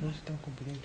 No estamos compitiendo.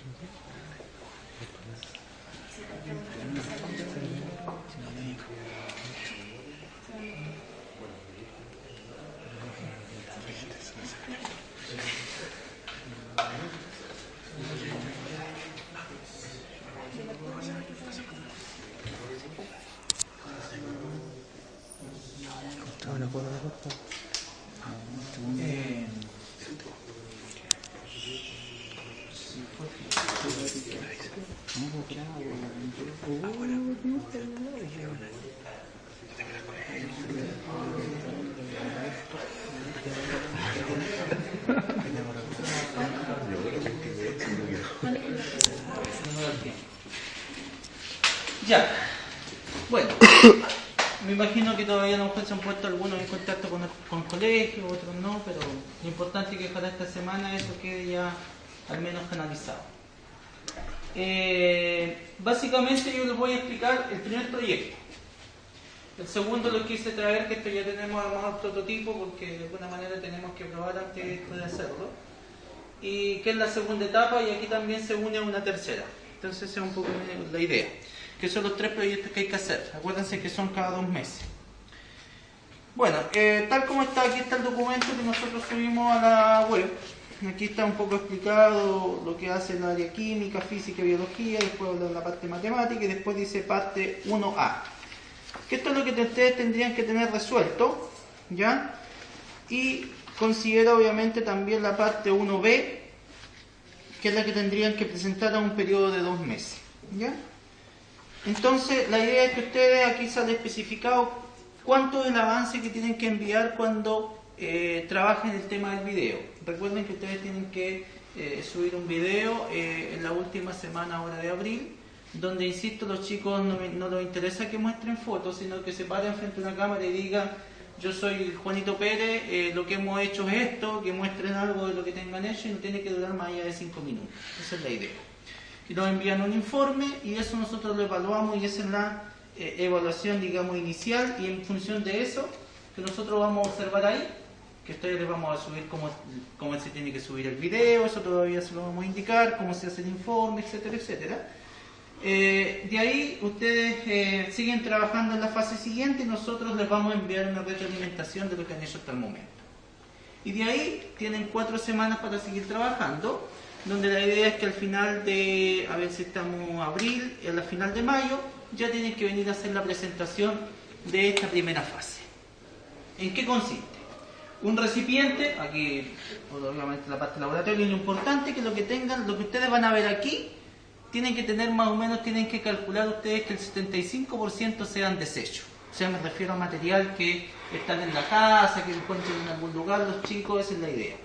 Ya, bueno, me imagino que todavía a lo mejor se han puesto algunos en contacto con colegios, otros no, pero lo importante es que ojalá esta semana eso quede ya al menos canalizado. Básicamente yo les voy a explicar el primer proyecto. El segundo lo quise traer, que esto ya tenemos armado el prototipo porque de alguna manera tenemos que probar antes de hacerlo. Y que es la segunda etapa y aquí también se une a una tercera. Entonces esa es un poco la idea. Que son los 3 proyectos que hay que hacer. Acuérdense que son cada 2 meses. Bueno, tal como está, aquí está el documento que nosotros subimos a la web. Aquí está un poco explicado lo que hace el área química, física y biología, después habla de la parte matemática y después dice parte 1A. Que esto es lo que ustedes tendrían que tener resuelto, ¿ya? Y considera obviamente también la parte 1B, que es la que tendrían que presentar a un periodo de 2 meses, ¿ya? Entonces, la idea es que ustedes, aquí sale especificado cuánto es el avance que tienen que enviar cuando trabajen el tema del video. Recuerden que ustedes tienen que subir un video en la última semana ahora de abril, donde, insisto, los chicos no les interesa que muestren fotos, sino que se paren frente a una cámara y digan: yo soy Juanito Pérez, lo que hemos hecho es esto, que muestren algo de lo que tengan hecho y no tiene que durar más allá de 5 minutos. Esa es la idea. Y nos envían un informe y eso nosotros lo evaluamos y esa es la evaluación, digamos, inicial, y en función de eso que nosotros vamos a observar ahí, que ustedes les vamos a subir cómo se tiene que subir el video, eso todavía se lo vamos a indicar, cómo se hace el informe, etcétera, etcétera. De ahí ustedes siguen trabajando en la fase siguiente y nosotros les vamos a enviar una retroalimentación de lo que han hecho hasta el momento. Y de ahí tienen 4 semanas para seguir trabajando, donde la idea es que al final de, a ver si estamos abril, a la final de mayo, ya tienen que venir a hacer la presentación de esta primera fase. ¿En qué consiste? Un recipiente, aquí obviamente la parte laboratoria, y lo importante es que lo que ustedes van a ver aquí, tienen que tener más o menos, tienen que calcular ustedes que el 75% sean desechos. O sea, me refiero a material que están en la casa, que encuentren en algún lugar los chicos, esa es la idea.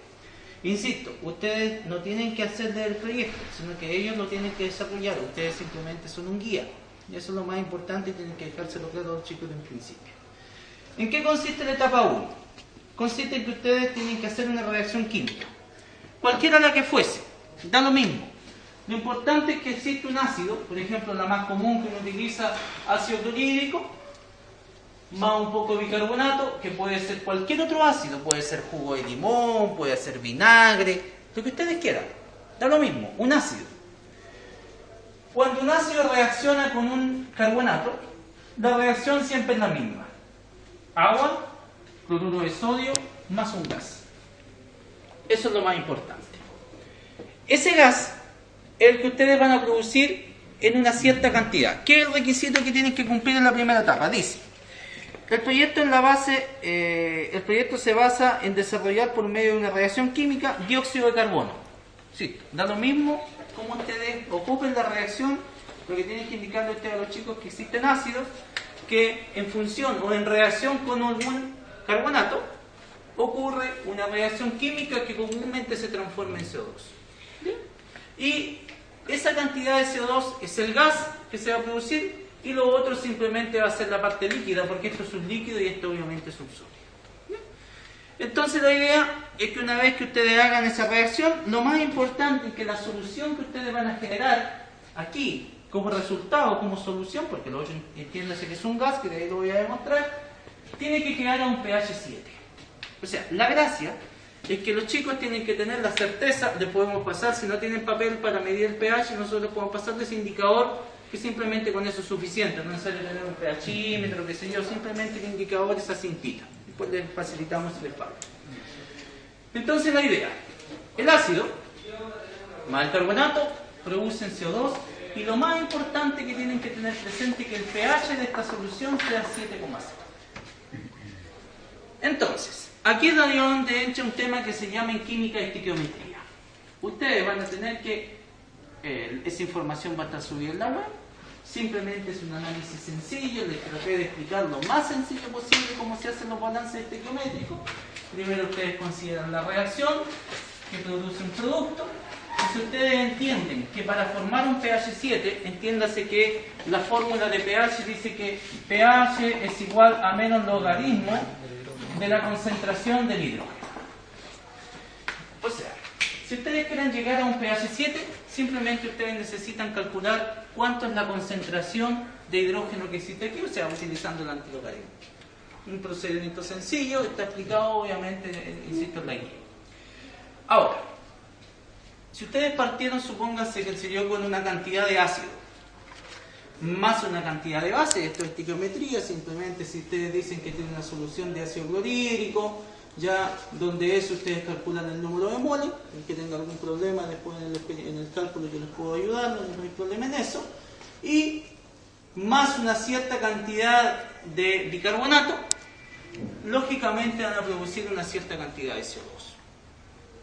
Insisto, ustedes no tienen que hacerle el proyecto, sino que ellos lo tienen que desarrollar. Ustedes simplemente son un guía. Y eso es lo más importante y tienen que dejárselo claro a los chicos en principio. ¿En qué consiste la etapa 1? Consiste en que ustedes tienen que hacer una reacción química. Cualquiera la que fuese, da lo mismo. Lo importante es que existe un ácido, por ejemplo, la más común que uno utiliza, ácido clorhídrico, más un poco de bicarbonato, que puede ser cualquier otro ácido, puede ser jugo de limón, puede ser vinagre, lo que ustedes quieran, da lo mismo, un ácido. Cuando un ácido reacciona con un carbonato, la reacción siempre es la misma: agua, cloruro de sodio, más un gas. Eso es lo más importante. Ese gas es el que ustedes van a producir en una cierta cantidad. ¿Qué es el requisito que tienen que cumplir en la primera etapa? Dice: el proyecto se basa en desarrollar por medio de una reacción química dióxido de carbono. Sí, da lo mismo como ustedes ocupen la reacción, lo que tienen que indicarle ustedes a los chicos que existen ácidos que en función o en reacción con algún carbonato ocurre una reacción química que comúnmente se transforma en CO2. ¿Bien? Y esa cantidad de CO2 es el gas que se va a producir y lo otro simplemente va a ser la parte líquida, porque esto es un líquido y esto obviamente es un sólido. Entonces la idea es que una vez que ustedes hagan esa reacción, lo más importante es que la solución que ustedes van a generar aquí, como resultado, como solución, porque lo otro entiéndase que es un gas, que de ahí lo voy a demostrar, tiene que quedar a un pH 7. O sea, la gracia es que los chicos tienen que tener la certeza, le podemos pasar, si no tienen papel para medir el pH, nosotros podemos pasarles ese indicador, que simplemente con eso es suficiente, no es necesario tener un pHímetro, qué sé yo, simplemente el indicador es esa cintita. Después les facilitamos el pago. Entonces la idea, el ácido más el carbonato producen CO2 y lo más importante que tienen que tener presente es que el pH de esta solución sea 7,0. Entonces, aquí es donde entra un tema que se llama en química estequiometría. Ustedes van a tener que, esa información va a estar subida en la web, simplemente es un análisis sencillo, les traté de explicar lo más sencillo posible cómo se hacen los balances estequiométricos. Primero ustedes consideran la reacción que produce un producto, y si ustedes entienden que para formar un pH 7, entiéndase que la fórmula de pH dice que pH es igual a menos logaritmo de la concentración del hidrógeno. O sea, si ustedes quieren llegar a un pH 7, simplemente ustedes necesitan calcular cuánto es la concentración de hidrógeno que existe aquí, o sea, utilizando el antilogaritmo. Un procedimiento sencillo, está explicado obviamente, insisto, en la guía. Ahora, si ustedes partieron, supónganse que se dio con una cantidad de ácido más una cantidad de base, esto es estequiometría, simplemente si ustedes dicen que tienen una solución de ácido clorhídrico, ya donde eso ustedes calculan el número de moles, el que tenga algún problema después en el cálculo yo les puedo ayudar, no hay problema en eso, y más una cierta cantidad de bicarbonato, lógicamente van a producir una cierta cantidad de CO2.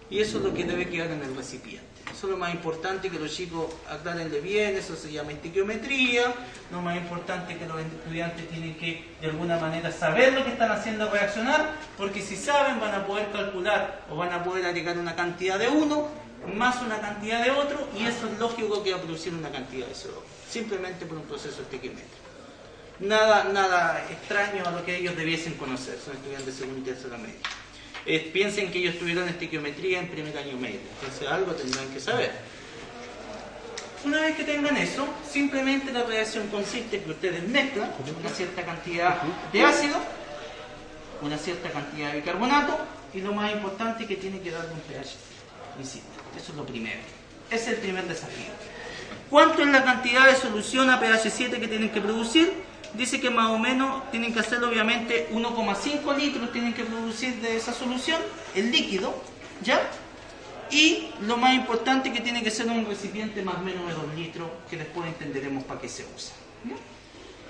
Y eso es lo que debe quedar en el recipiente. Eso es lo más importante, que los chicos aclárenle bien, eso se llama estequiometría. Lo más importante es que los estudiantes tienen que de alguna manera saber lo que están haciendo reaccionar, porque si saben van a poder calcular o van a poder agregar una cantidad de uno más una cantidad de otro, y eso es lógico que va a producir una cantidad de CO2, simplemente por un proceso estequiométrico. Nada extraño a lo que ellos debiesen conocer, son estudiantes de segundo y tercera media. Piensen que ellos tuvieron estequiometría en primer año medio, entonces algo tendrán que saber. Una vez que tengan eso, simplemente la reacción consiste en que ustedes mezclan una cierta cantidad de ácido, una cierta cantidad de bicarbonato, y lo más importante es que tiene que darle un pH. Insisto, eso es lo primero. Ese es el primer desafío. ¿Cuánto es la cantidad de solución a pH 7 que tienen que producir? Dice que más o menos tienen que hacerlo, obviamente 1,5 litros tienen que producir de esa solución, el líquido, ¿ya? Y lo más importante es que tiene que ser un recipiente más o menos de 2 litros, que después entenderemos para qué se usa, ¿ya?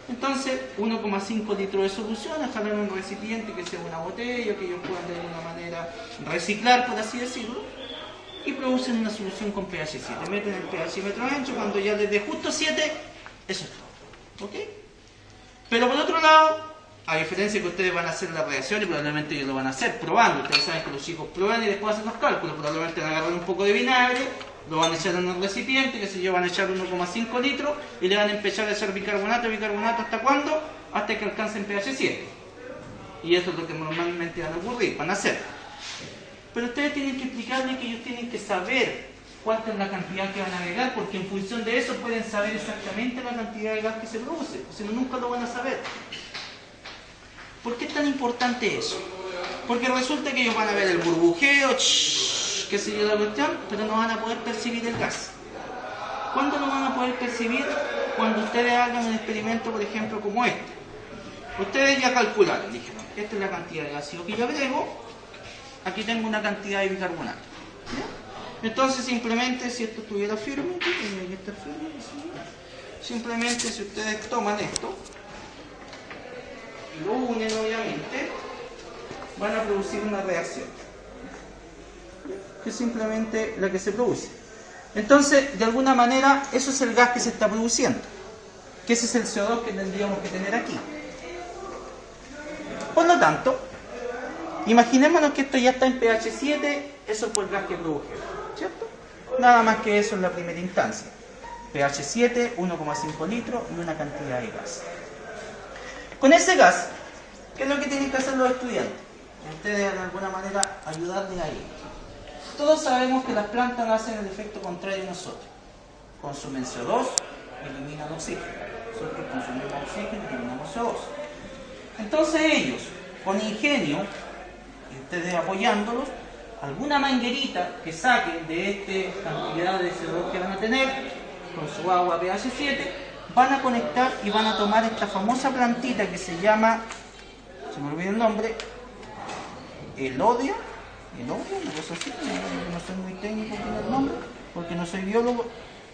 Entonces, 1,5 litros de solución, ojalá en un recipiente que sea una botella, que ellos puedan de alguna manera reciclar, por así decirlo, y producen una solución con pH 7. Meten el pHímetro adentro, cuando ya les dé justo 7, eso es todo, ¿ok? Pero por otro lado, a diferencia que ustedes van a hacer la reacción, y probablemente ellos lo van a hacer probando, ustedes saben que los chicos prueban y después hacen los cálculos, probablemente van a agarrar un poco de vinagre, lo van a echar en un recipiente, que se yo, van a echar 1,5 litros y le van a empezar a echar bicarbonato ¿hasta cuándo? Hasta que alcancen pH 7. Y eso es lo que normalmente van a ocurrir, van a hacer. Pero ustedes tienen que explicarles que ellos tienen que saber cuánta es la cantidad que van a agregar, porque en función de eso pueden saber exactamente la cantidad de gas que se produce, si no, nunca lo van a saber. ¿Por qué es tan importante eso? Porque resulta que ellos van a ver el burbujeo, qué sé yo, la cuestión, pero no van a poder percibir el gas. ¿Cuándo lo van a poder percibir? Cuando ustedes hagan un experimento, por ejemplo, como este. Ustedes ya calcularon, dijeron, esta es la cantidad de ácido que yo agrego, aquí tengo una cantidad de bicarbonato. ¿Ya? Entonces simplemente si esto estuviera firme, simplemente si ustedes toman esto y lo unen, obviamente van a producir una reacción, que es simplemente la que se produce. Entonces, de alguna manera, eso es el gas que se está produciendo, que ese es el CO2 que tendríamos que tener aquí. Por lo tanto, imaginémonos que esto ya está en pH 7, eso fue el gas que produjeron, ¿cierto? Nada más que eso en la primera instancia. pH 7, 1,5 litros y una cantidad de gas. Con ese gas, ¿qué es lo que tienen que hacer los estudiantes? Ustedes de alguna manera ayudarles ahí. Todos sabemos que las plantas hacen el efecto contrario a nosotros. Consumen CO2, eliminan oxígeno. Nosotros consumimos oxígeno y eliminamos CO2. Entonces ellos, con ingenio, y ustedes apoyándolos, alguna manguerita que saquen de esta cantidad de CO2 que van a tener, con su agua pH 7, van a conectar y van a tomar esta famosa plantita que se llama, se me olvidó el nombre, Elodia, una cosa así, no soy muy técnico con el nombre, porque no soy biólogo.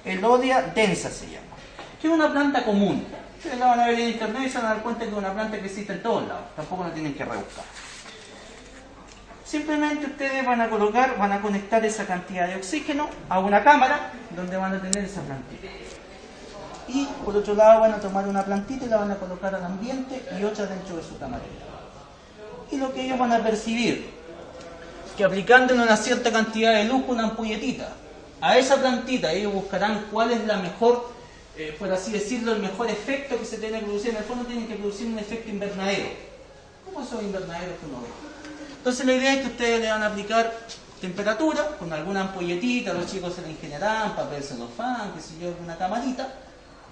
Elodia densa se llama, que es una planta común. Ustedes la van a ver en internet y se van a dar cuenta que es una planta que existe en todos lados, tampoco la tienen que rebuscar. Simplemente ustedes van a conectar esa cantidad de oxígeno a una cámara donde van a tener esa plantita. Y por otro lado van a tomar una plantita y la van a colocar al ambiente y otra dentro de su camarera. Y lo que ellos van a percibir, que aplicándole una cierta cantidad de luz, una ampolletita, a esa plantita ellos buscarán cuál es la mejor, por así decirlo, el mejor efecto que se tiene que producir. En el fondo tienen que producir un efecto invernadero. ¿Cómo son invernaderos que uno ve? Entonces la idea es que ustedes le van a aplicar temperatura con alguna ampolletita, los chicos se la ingeniarán, papel celofán, qué sé yo, alguna camarita,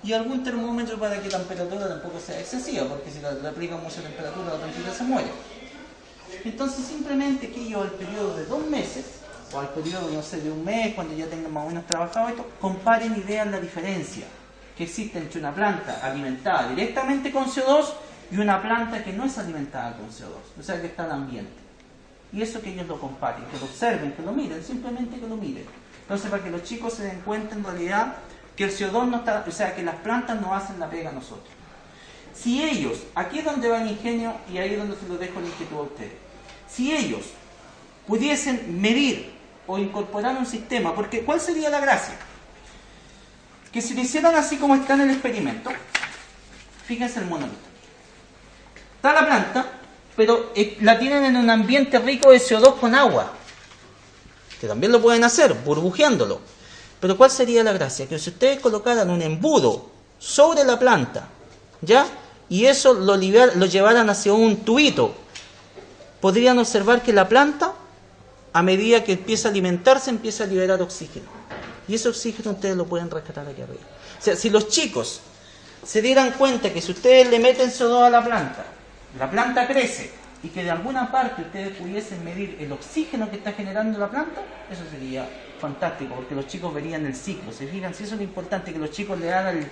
y algún termómetro para que la temperatura tampoco sea excesiva, porque si le aplican mucha temperatura la plantita se muere. Entonces simplemente que ellos al periodo de 2 meses, o al periodo, no sé, de 1 mes, cuando ya tengan más o menos trabajado esto, comparen y vean la diferencia que existe entre una planta alimentada directamente con CO2 y una planta que no es alimentada con CO2, o sea que está en el ambiente. Y eso que ellos lo comparen, que lo observen, que lo miren, simplemente que lo miren. Entonces para que los chicos se den cuenta en realidad que el CO2 no está, o sea que las plantas no hacen la pega a nosotros. Si ellos, aquí es donde va el ingenio y ahí es donde se lo dejo la inquietud a ustedes, si ellos pudiesen medir o incorporar un sistema, porque ¿cuál sería la gracia? Que si lo hicieran así como está en el experimento, fíjense el monolito. Está la planta, pero la tienen en un ambiente rico de CO2 con agua, que también lo pueden hacer, burbujeándolo. Pero ¿cuál sería la gracia? Que si ustedes colocaran un embudo sobre la planta, ¿ya? Y eso lo llevaran hacia un tubito, podrían observar que la planta, a medida que empieza a alimentarse, empieza a liberar oxígeno. Y ese oxígeno ustedes lo pueden rescatar aquí arriba. O sea, si los chicos se dieran cuenta que si ustedes le meten CO2 a la planta crece, y que de alguna parte ustedes pudiesen medir el oxígeno que está generando la planta, eso sería fantástico, porque los chicos verían el ciclo. ¿Se fijan? Si eso es lo importante, que los chicos le hagan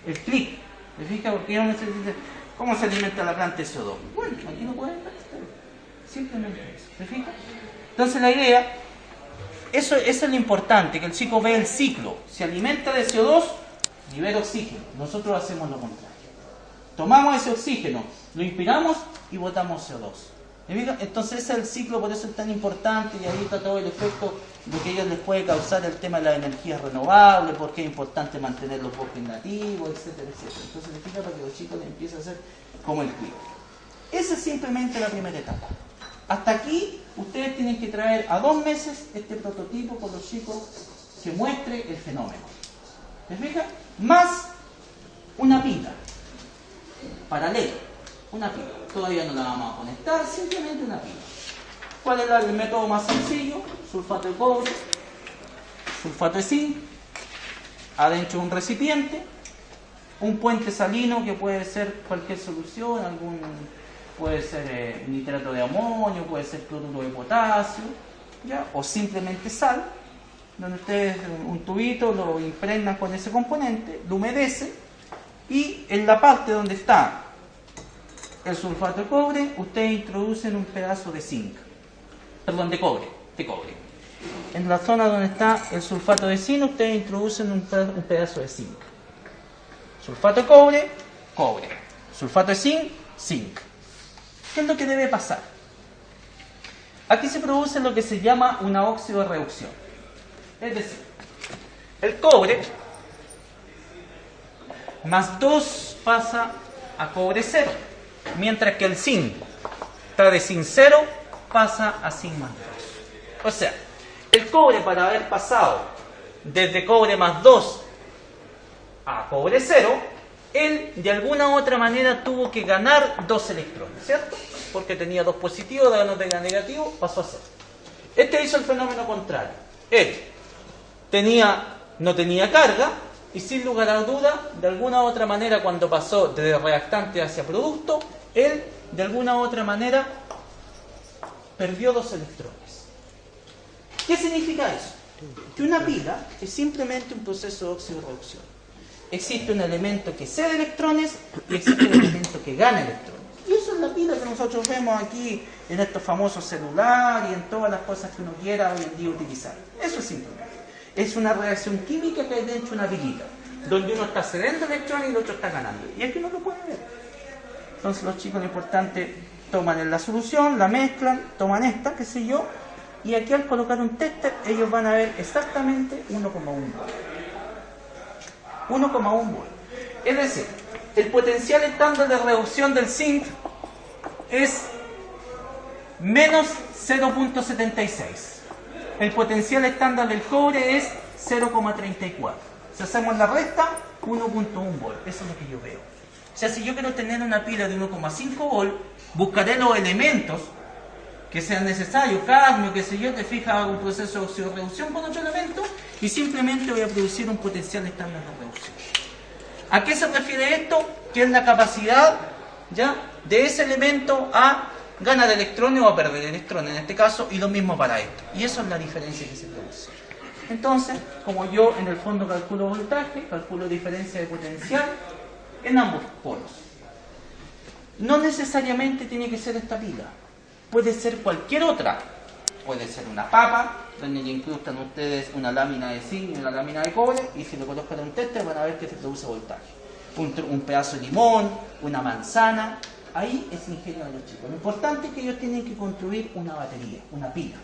el clic. ¿Se fijan? Porque ellos se dicen, ¿cómo se alimenta la planta de CO2? Bueno, aquí no pueden ver. Simplemente eso. ¿Se fijan? Entonces la idea, eso es lo importante, que el chico vea el ciclo. Se alimenta de CO2, libera oxígeno. Nosotros hacemos lo contrario. Tomamos ese oxígeno, lo inspiramos y botamos CO2. Entonces ese es el ciclo, por eso es tan importante, y ahí está todo el efecto, lo que a ellos les puede causar el tema de las energías renovables, porque es importante mantener los bosques nativos, etcétera, etcétera. Entonces les fija para que los chicos les empiecen a hacer como el cuido. Esa es simplemente la primera etapa. Hasta aquí ustedes tienen que traer a 2 meses este prototipo con los chicos que muestre el fenómeno. ¿Les fija? Más una pila paralela, una pila. Todavía no la vamos a conectar, simplemente una pila. ¿Cuál es el método más sencillo? Sulfato de cobre, sulfato de zinc, adentro de un recipiente, un puente salino que puede ser cualquier solución, puede ser nitrato de amonio, puede ser cloruro de potasio, ¿ya? O simplemente sal, donde ustedes un tubito lo impregnan con ese componente, lo humedecen, y en la parte donde está el sulfato de cobre, ustedes introducen un pedazo de zinc, perdón, de cobre. En la zona donde está el sulfato de zinc, ustedes introducen un pedazo de zinc. Sulfato de cobre, cobre. Sulfato de zinc, zinc. ¿Qué es lo que debe pasar? Aquí se produce lo que se llama una óxido-reducción. Es decir, el cobre más 2 pasa a cobre 0, mientras que el zinc está de zinc 0 pasa a zinc más 2. O sea, el cobre, para haber pasado desde cobre más 2 a cobre 0, él de alguna u otra manera tuvo que ganar 2 electrones, ¿cierto? Porque tenía 2 positivos, de ganar de negativo, pasó a 0. Este hizo el fenómeno contrario. Él no tenía carga y sin lugar a duda, de alguna u otra manera, cuando pasó de reactante hacia producto, él de alguna u otra manera perdió 2 electrones. ¿Qué significa eso? Que una pila es simplemente un proceso de óxido-reducción. Existe un elemento que cede electrones y existe un elemento que gana electrones. Y eso es la pila que nosotros vemos aquí en estos famosos celulares y en todas las cosas que uno quiera hoy en día utilizar. Eso es simplemente. Es una reacción química que hay dentro de una pilita, donde uno está cediendo electrones y el otro está ganando. Y aquí uno lo puede ver. Entonces los chicos, lo importante, toman la solución, la mezclan, toman esta, qué sé yo, y aquí al colocar un tester, ellos van a ver exactamente 1,1 volt. 1,1 volt. Es decir, el potencial estándar de reducción del zinc es menos 0,76. El potencial estándar del cobre es 0,34. Si hacemos la resta, 1,1 volt. Eso es lo que yo veo. O sea, si yo quiero tener una pila de 1,5 volt, buscaré los elementos que sean necesarios, cadmio, qué sé yo, te fijas, hago un proceso de oxidorreducción con otro elemento y simplemente voy a producir un potencial estándar de reducción. ¿A qué se refiere esto? Que es la capacidad, ¿ya?, de ese elemento a ganar electrones o a perder electrones en este caso, y lo mismo para esto. Y eso es la diferencia que se produce. Entonces, como yo en el fondo calculo voltaje, calculo diferencia de potencial en ambos polos. No necesariamente tiene que ser esta pila. Puede ser cualquier otra. Puede ser una papa, donde le incrustan ustedes una lámina de zinc y una lámina de cobre, y si lo colocan en un tester van a ver que se produce voltaje. Un pedazo de limón, una manzana. Ahí es ingenio de los chicos. Lo importante es que ellos tienen que construir una batería, una pila.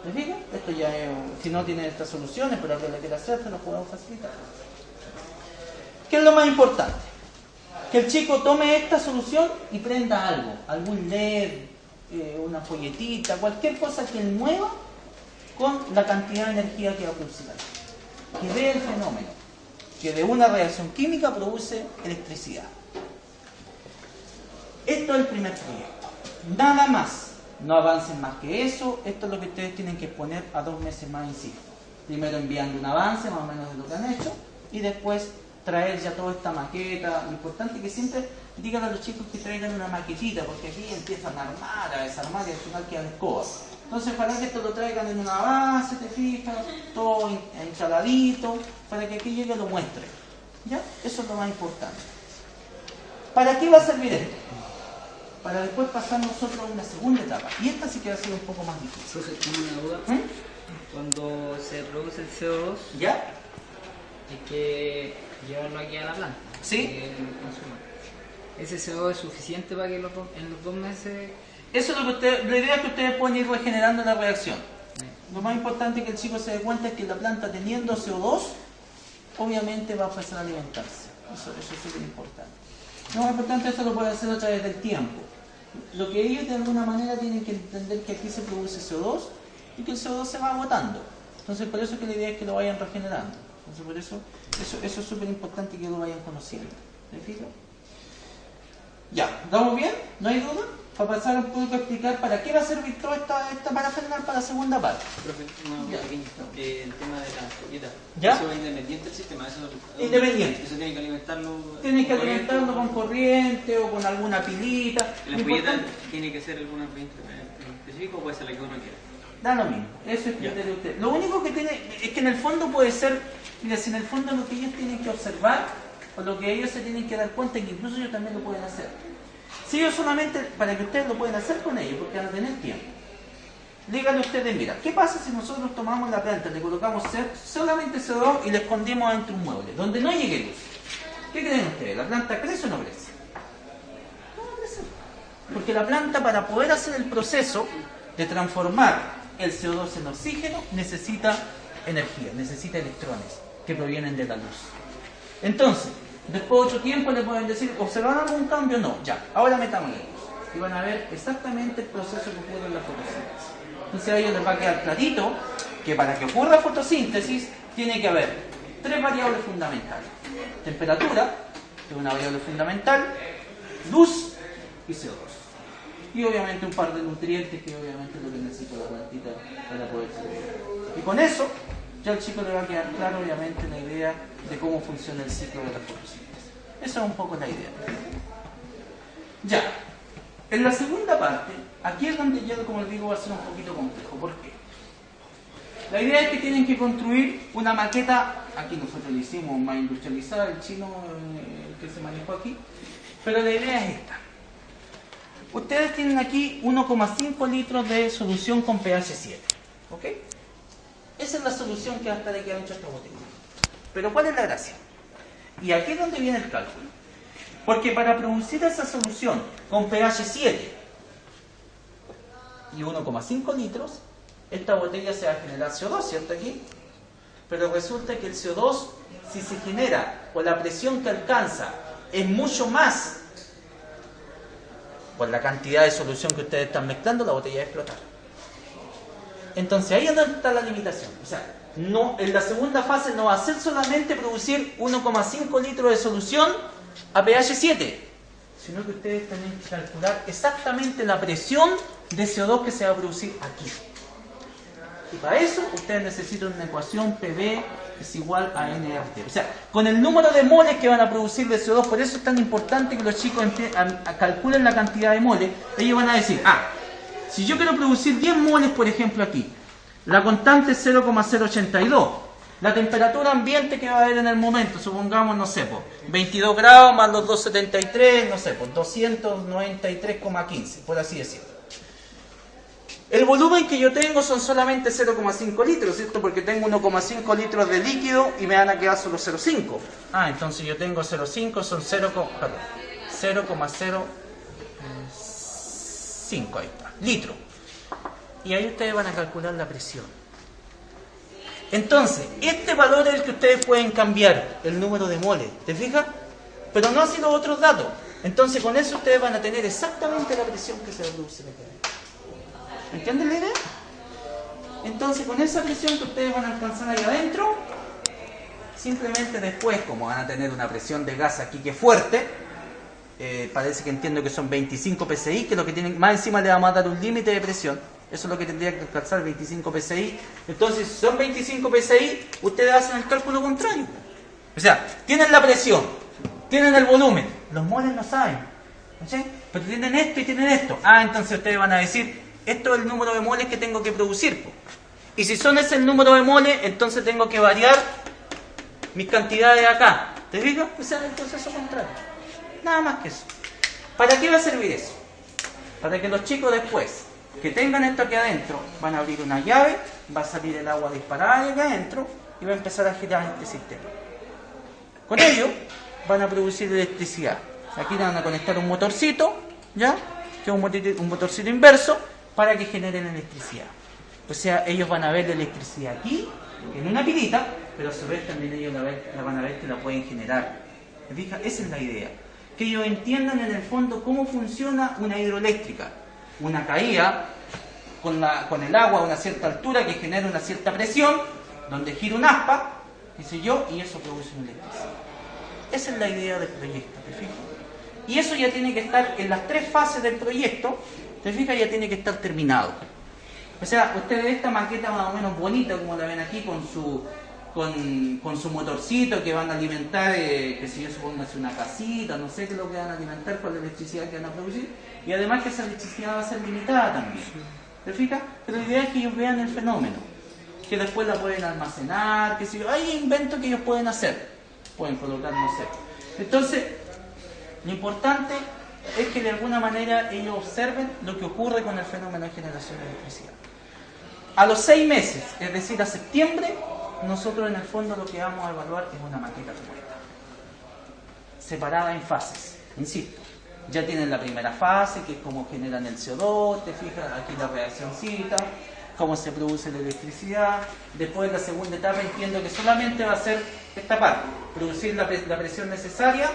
¿Les digo? Esto ya es, si no tienen estas soluciones, pero que lo quiera hacer, se lo podemos facilitar. ¿Qué es lo más importante? Que el chico tome esta solución y prenda algo, algún LED, una folletita, cualquier cosa que él mueva con la cantidad de energía que va a producir. Que vea el fenómeno, que de una reacción química produce electricidad. Esto es el primer proyecto. Nada más. No avancen más que eso. Esto es lo que ustedes tienen que exponer a 2 meses más en sí. Primero enviando un avance más o menos de lo que han hecho y después traer ya toda esta maqueta. Lo importante es que siempre digan a los chicos que traigan una maquetita, porque aquí empiezan a armar, a desarmar y al final quedan escobas. Entonces, para que esto lo traigan en una base, te fijas, todo instaladito, para que aquí llegue y lo muestre. ¿Ya? Eso es lo más importante. ¿Para qué va a servir esto? Para después pasar nosotros a una segunda etapa. Y esta sí que va a ser un poco más difícil. Entonces, tengo una duda. Cuando se produce el CO2, ¿ya?, hay que llevarlo aquí a la planta. ¿Sí? ¿Ese CO2 es suficiente para que en los 2 meses...? Eso es lo que la idea es que ustedes pueden ir regenerando la reacción. Lo más importante que el chico se dé cuenta es que la planta, teniendo CO2, obviamente va a empezar a alimentarse. Eso es súper importante. Lo más importante, esto lo puede hacer a través del tiempo. Lo que ellos de alguna manera tienen que entender que aquí se produce CO2 y que el CO2 se va agotando. Entonces por eso es que la idea es que lo vayan regenerando. Entonces por eso es súper importante que lo vayan conociendo. ¿Me fijo? Ya, ¿estamos bien? ¿No hay duda? Para pasar un poco a explicar para qué va a servir toda esta parafernalia para la segunda parte. Profe, una pequeña. El tema de la folleta. ¿Ya? Eso es independiente del sistema. Independiente. Eso tiene que alimentarlo. Tienes que alimentarlo con corriente o con alguna pilita. La folleta tiene que ser alguna corriente específica o puede ser la que uno quiera. Da lo mismo, eso es criterio de usted. Lo único que tiene es que en el fondo puede ser, mira, si en el fondo lo que ellos tienen que observar o lo que ellos se tienen que dar cuenta es que incluso ellos también lo pueden hacer. Si ellos solamente, para que ustedes lo pueden hacer con ellos, porque van a tener tiempo. Díganle ustedes, mira, ¿qué pasa si nosotros tomamos la planta, le colocamos solamente CO2 y le escondemos dentro de un mueble, donde no llegue luz? ¿Qué creen ustedes? ¿La planta crece o no crece? No va a crecer. Porque la planta, para poder hacer el proceso de transformar el CO2 en oxígeno, necesita energía, necesita electrones que provienen de la luz. Entonces, después de otro tiempo le pueden decir, ¿observaron algún cambio? No, ya, ahora metamos la luz. Y van a ver exactamente el proceso que ocurre en la fotosíntesis. Entonces a ellos les va a quedar clarito que para que ocurra fotosíntesis tiene que haber tres variables fundamentales. Temperatura, que es una variable fundamental, luz y CO2. Y obviamente un par de nutrientes, que obviamente es lo que necesita la plantita para poder sobrevivir. Y con eso, ya al chico le va a quedar claro, obviamente, la idea de cómo funciona el ciclo de la fotosíntesis. Esa es un poco la idea. Ya, en la segunda parte, aquí es donde ya, como les digo, va a ser un poquito complejo. ¿Por qué? La idea es que tienen que construir una maqueta, aquí nosotros lo hicimos más industrializada, el chino que se manejó aquí, pero la idea es esta. Ustedes tienen aquí 1,5 litros de solución con pH 7, ¿ok? Esa es la solución que va a estar aquí adentro de esta botella. Pero ¿cuál es la gracia? Y aquí es donde viene el cálculo. Porque para producir esa solución con pH 7 y 1,5 litros, esta botella se va a generar CO2, ¿cierto? Aquí. Pero resulta que el CO2, si se genera con la presión que alcanza, es mucho más por la cantidad de solución que ustedes están mezclando, la botella va a explotar. Entonces ahí es donde está la limitación. O sea, no, en la segunda fase no va a ser solamente producir 1,5 litros de solución a pH 7, sino que ustedes tienen que calcular exactamente la presión de CO2 que se va a producir aquí. Y para eso ustedes necesitan una ecuación PV es igual a NRT. O sea, con el número de moles que van a producir de CO2, por eso es tan importante que los chicos calculen la cantidad de moles. Ellos van a decir, si yo quiero producir 10 moles, por ejemplo aquí, la constante es 0,082. La temperatura ambiente que va a haber en el momento, supongamos, no sé, 22 grados más los 273, no sé, 293,15, por así decirlo. El volumen que yo tengo son solamente 0,5 litros, ¿cierto? Porque tengo 1,5 litros de líquido y me van a quedar solo 0,5. Entonces yo tengo 0,5, son 0,05, ahí está, litro. Y ahí ustedes van a calcular la presión. Entonces, este valor es el que ustedes pueden cambiar, el número de moles, ¿te fijas? Pero no así los otros datos. Entonces con eso ustedes van a tener exactamente la presión que se va a producir acá. ¿Entienden la idea? Entonces con esa presión que ustedes van a alcanzar ahí adentro, simplemente después, como van a tener una presión de gas aquí que es fuerte, parece que entiendo que son 25 psi, que lo que tienen, más encima le vamos a dar un límite de presión. Eso es lo que tendría que alcanzar, 25 psi. Entonces, si son 25 psi, ustedes hacen el cálculo contrario. O sea, tienen la presión, tienen el volumen, los moles no saben, ¿sí? Pero tienen esto y tienen esto. Entonces ustedes van a decir, esto es el número de moles que tengo que producir. Y si son ese el número de moles, entonces tengo que variar mis cantidades acá. ¿Te fijas? O sea, el proceso contrario. Nada más que eso. ¿Para qué va a servir eso? Para que los chicos después, que tengan esto aquí adentro, van a abrir una llave, va a salir el agua disparada de acá adentro y va a empezar a girar este sistema. Con ello van a producir electricidad. Aquí van a conectar un motorcito, ¿ya? Que es un motorcito inverso, para que generen electricidad. O sea, ellos van a ver la electricidad aquí, en una pilita, pero a su vez también ellos la van a ver que la pueden generar. ¿Me fijas? Esa es la idea. Que ellos entiendan en el fondo cómo funciona una hidroeléctrica. Una caída con el agua a una cierta altura que genera una cierta presión, donde gira un aspa, qué sé yo, y eso produce una electricidad. Esa es la idea del proyecto, ¿te fijas? Y eso ya tiene que estar en las 3 fases del proyecto, ¿te fijas? Ya tiene que estar terminado. O sea, ustedes esta maqueta más o menos bonita, como la ven aquí, con su motorcito que van a alimentar, que si yo supongo una casita, no sé qué es lo que van a alimentar con la electricidad que van a producir, y además que esa electricidad va a ser limitada también. ¿Te fijas? Pero la idea es que ellos vean el fenómeno, que después la pueden almacenar, que si hay inventos que ellos pueden hacer, pueden colocar, no sé. Entonces, lo importante es que de alguna manera ellos observen lo que ocurre con el fenómeno de generación de electricidad. A los 6 meses, es decir, a septiembre, nosotros en el fondo lo que vamos a evaluar es una maqueta como esta, separada en fases, insisto. Ya tienen la primera fase, que es cómo generan el CO2, te fijas, aquí la reaccioncita, cómo se produce la electricidad. Después la segunda etapa entiendo que solamente va a ser esta parte, producir la presión necesaria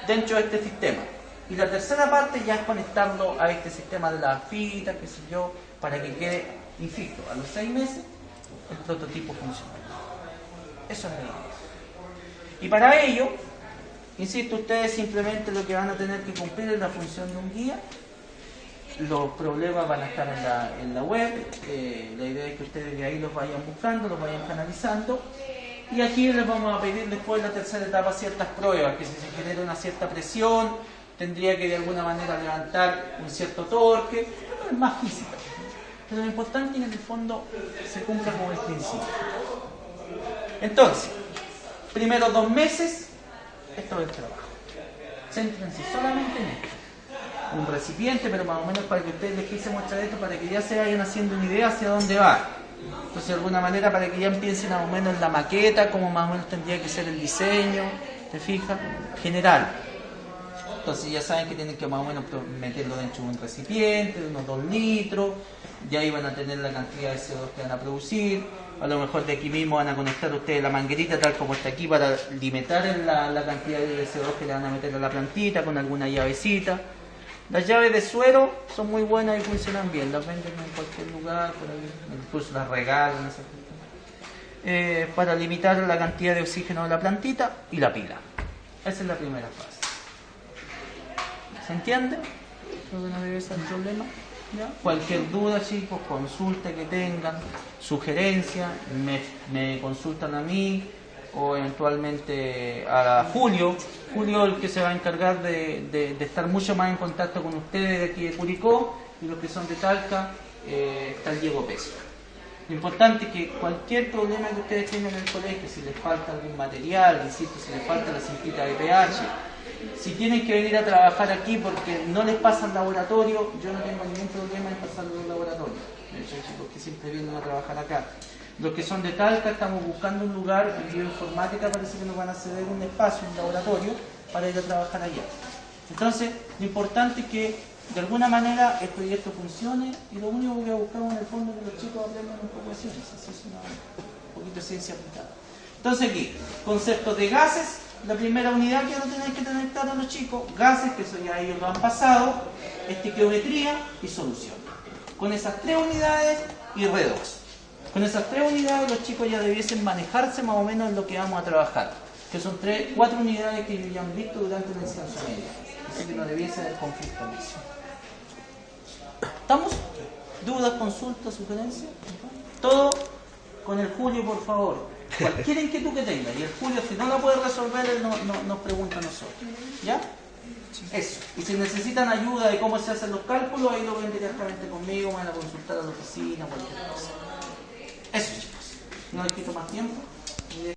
dentro de este sistema. Y la tercera parte ya es conectarlo a este sistema de la fita, qué sé yo, para que quede, insisto, a los 6 meses el prototipo funcional. Eso es la idea. Y para ello, insisto, ustedes simplemente lo que van a tener que cumplir es la función de un guía. Los problemas van a estar en la web. La idea es que ustedes de ahí los vayan buscando, los vayan canalizando. Y aquí les vamos a pedir después de la tercera etapa ciertas pruebas, que si se genera una cierta presión, tendría que de alguna manera levantar un cierto torque, pero es más física. Pero lo importante es que en el fondo se cumpla con el principio. Entonces, primeros 2 meses, esto es el trabajo. Céntrense solamente en esto. Un recipiente, pero más o menos para que ustedes les quise mostrar esto, para que ya se vayan haciendo una idea hacia dónde va. Entonces, de alguna manera, para que ya empiecen más o menos en la maqueta, como más o menos tendría que ser el diseño, ¿te fijas? General. Entonces ya saben que tienen que más o menos meterlo dentro de un recipiente, de unos 2 litros, ya ahí van a tener la cantidad de CO2 que van a producir. A lo mejor de aquí mismo van a conectar ustedes la manguerita tal como está aquí para limitar la cantidad de CO2 que le van a meter a la plantita con alguna llavecita. Las llaves de suero son muy buenas y funcionan bien, las venden en cualquier lugar, por ahí, incluso las regalan, para limitar la cantidad de oxígeno de la plantita y la pila. Esa es la primera fase. ¿Se entiende? Creo que no debe ser problema. ¿Ya? Cualquier duda, chicos, consulta que tengan, sugerencia, me consultan a mí o eventualmente a Julio. Julio es el que se va a encargar de estar mucho más en contacto con ustedes de aquí de Curicó, y los que son de Talca, está el Diego Peso. Lo importante es que cualquier problema que ustedes tengan en el colegio, si les falta algún material, insisto, si les falta la cintita de pH, si tienen que venir a trabajar aquí porque no les pasan laboratorio, yo no tengo ningún problema en pasarlo al laboratorio. De hecho, chicos que siempre vienen a trabajar acá. Los que son de Talca estamos buscando un lugar, en bioinformática parece que nos van a ceder un espacio, un laboratorio, para ir a trabajar allá. Entonces, lo importante es que de alguna manera el proyecto funcione, y lo único que buscamos en el fondo es que los chicos aprendan un poco de ciencia, así es un poquito de ciencia aplicada. Entonces aquí, conceptos de gases, la primera unidad que van a tener que tener claro los chicos, gases, que eso ya ellos lo han pasado, estequiometría y solución. Con esas 3 unidades y redox. Con esas 3 unidades los chicos ya debiesen manejarse más o menos en lo que vamos a trabajar, que son 4 unidades que ellos ya han visto durante la enseñanza media. Así que no debiese haber conflicto en eso. ¿Estamos? ¿Dudas, consultas, sugerencias? Todo con el Julio, por favor. Cualquier inquietud que tenga. Y el Julio, si no la puede resolver, él nos pregunta a nosotros. ¿Ya? Eso. Y si necesitan ayuda de cómo se hacen los cálculos, ahí lo ven directamente conmigo, van a consultar a la oficina, cualquier cosa. Eso, chicos. No les quito más tiempo.